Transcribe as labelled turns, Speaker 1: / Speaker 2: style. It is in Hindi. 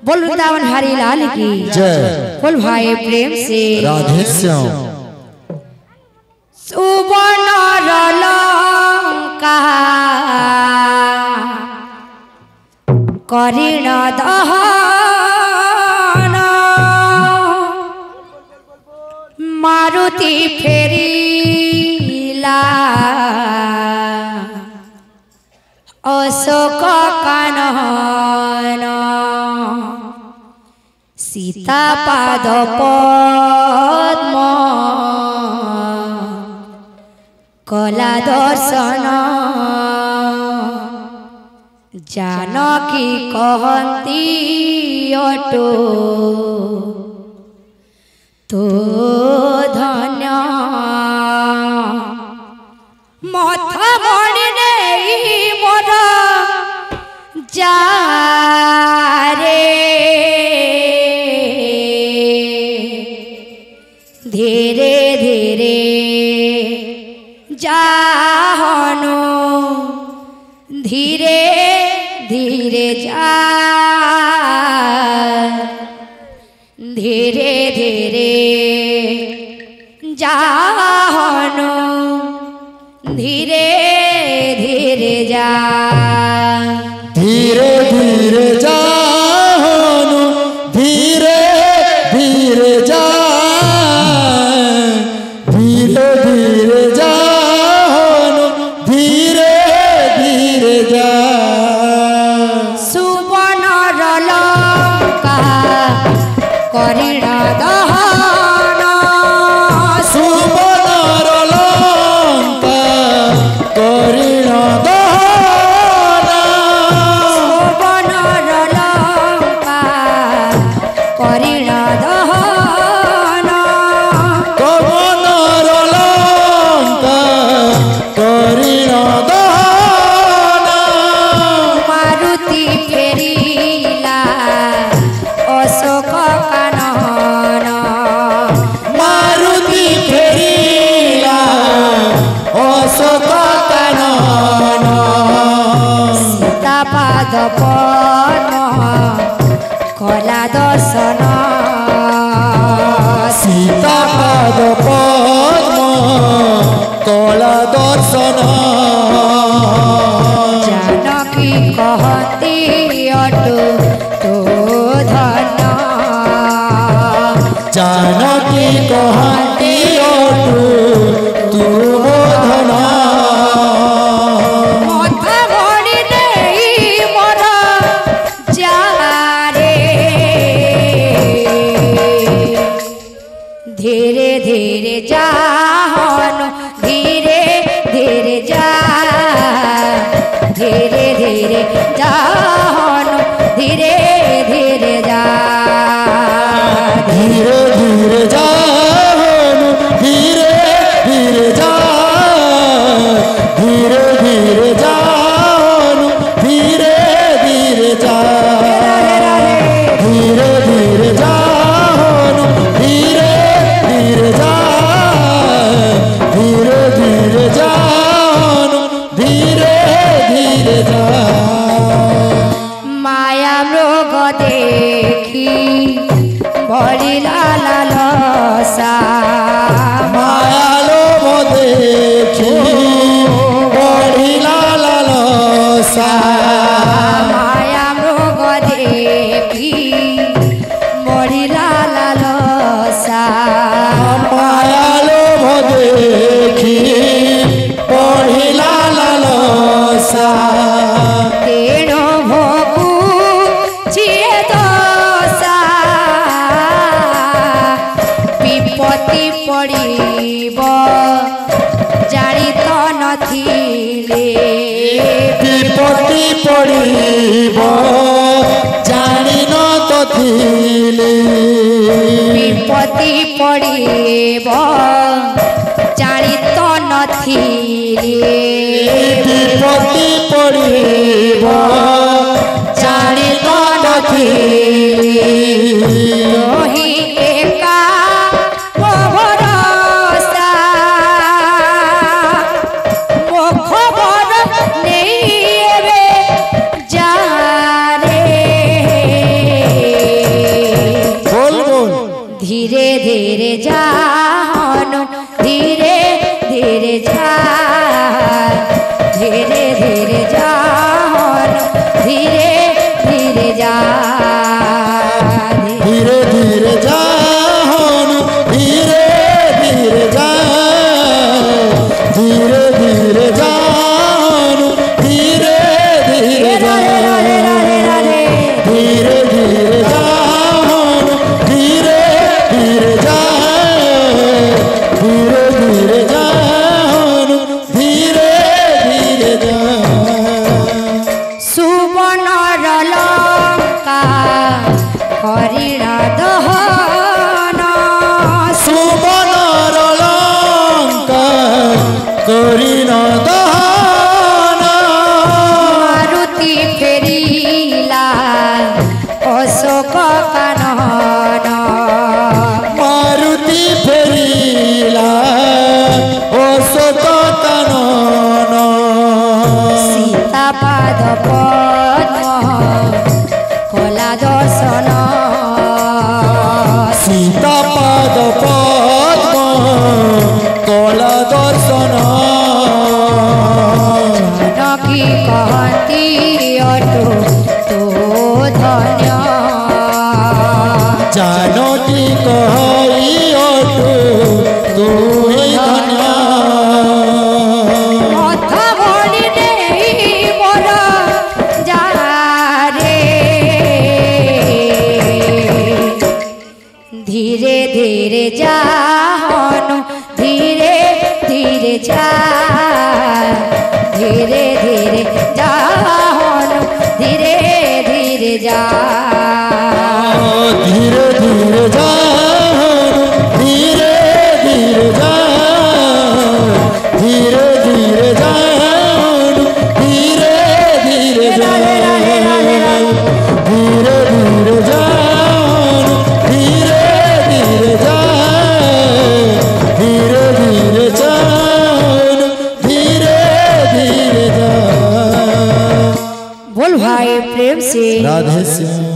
Speaker 1: बोल वृंदावन हरि लाल की
Speaker 2: जय।
Speaker 1: बोल भाई प्रेम से
Speaker 2: राधे श्याम।
Speaker 1: सुवर्ण लंका करिण दहन मारुति फेरिला अशोक कानन सीता पाद पद्म कला दर्शन जानकी कहती अटो तो धन्य मथ मणि नहीं मोर जा रे धीरे धीरे जाहनो धीरे धीरे जा धीरे धीरे जाहनो धीरे धीरे जा
Speaker 2: धीरे धीरे जानो धीरे धीरे जा धीरे धीरे जानो धीरे धीरे जा
Speaker 1: सुवर्ण लंका करिण दहन
Speaker 2: सुवर्ण लंका करिण दहन
Speaker 1: सुवर्ण लंका करिण दहन
Speaker 2: कवनर लंका करिण दहन
Speaker 1: मारुति फेरिला अशोक कानन
Speaker 2: मारुति फेरिला अशोक कानन
Speaker 1: सीता पाद पद्म कला दर्शन
Speaker 2: सीता पाद पद्म कला दर्शन
Speaker 1: जानकी कहती अटो तो धन्य
Speaker 2: जानकी कहती अटु तू धन
Speaker 1: मथ मणि नहीं मोर जा रे धीरे धीरे जाहन धीरे धीरे जा धीरे धीरे जाहन धीरे धीरे जा
Speaker 2: धीरे धीरे जानो धीरे धीरे जा धीरे धीरे जानो धीरे धीरे जा धीरे धीरे जानो धीरे धीरे जा धीरे धीरे जानो धीरे धीरे जा
Speaker 1: माया मृग देखी बलिला लालसा
Speaker 2: माया लोभ देखी बढ़िला लालसा
Speaker 1: माया मृग देखी बलिला लालसा
Speaker 2: माया लोभ देखी बढ़िला लालसा
Speaker 1: तेण भोगु छिए दशा विपत्ति पड़िब जानी तो नथिले
Speaker 2: विपत्ति पड़िब जानी न तो थिले
Speaker 1: विपत्ति पड़िब जानी तो नथिले
Speaker 2: विपत्ति पड़िब जानी न तो थिले
Speaker 1: रोही एका मो भरोसा मो खबर नहीं रे जा रे हरिणा दहन
Speaker 2: सुबनर लंका करिन दहन
Speaker 1: मारुति फेरिला अशोक कानन
Speaker 2: मारुति फेरिला अशोक कानन
Speaker 1: सीता पाद पद्म कला दर्शन
Speaker 2: सीता पाद पद्म कला दर्शन
Speaker 1: जानकी कहती अटो तो धन्य
Speaker 2: जानकी कही अटो तू धन्य
Speaker 1: पथ भरी नहीं मोर जा रे धीरे धीरे जाहनु धीरे धीरे जा धीरे धीरे जाहनु धीरे धीरे जा
Speaker 2: धीरे धीरे जा धीरे धीरे जा धीरे धीरे जा धीरे धीरे जा धीरे धीरे जा धीरे धीरे जा धीरे धीरे जा धीरे धीरे जा
Speaker 1: बोल भाई प्रेम से
Speaker 2: राधे श्याम।